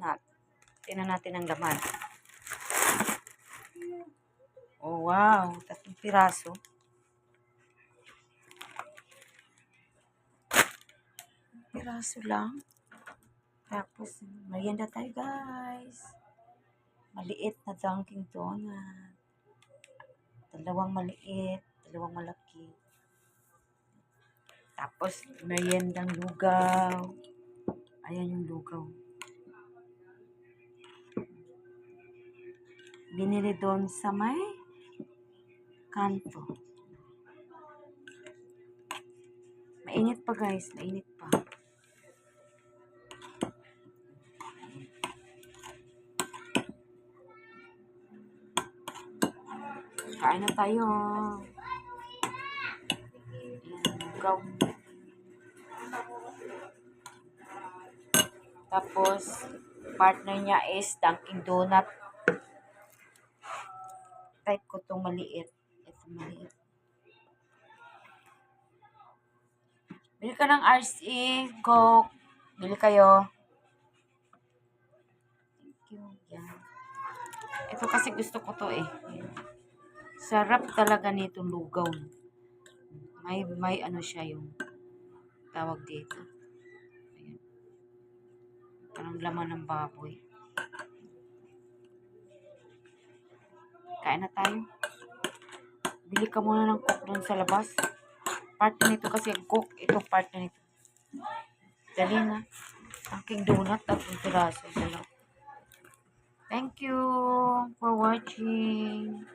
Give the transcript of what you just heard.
nut. Tingnan natin ang laman. Oh, wow. 3 piraso. Piraso lang. Tapos, merienda tayo, guys. Maliit na Dunkin Donut. 2 maliit, 2 malaki. Tapos, meriendang lugaw. Ayan yung lugaw. Binili doon sa may kanto. Mainit pa, guys. Mainit pa. Kain na tayo. Lugaw. Tapos, partner niya is Dunkin Donut. Type ko itong maliit. Ito maliit. Bili ka ng RC, Coke. Bili kayo. Thank you. Yan. Ito kasi gusto ko to eh. Sarap talaga nitong lugaw. May ano siya yung tawag dito. Ayan. Parang laman ng baboy. Kain na tayo. Bili ka muna ng Coke dun sa labas. Part nito kasi ang Coke. Ito part na nito. Dali na. Aking donut at yung piraso. Thank you for watching.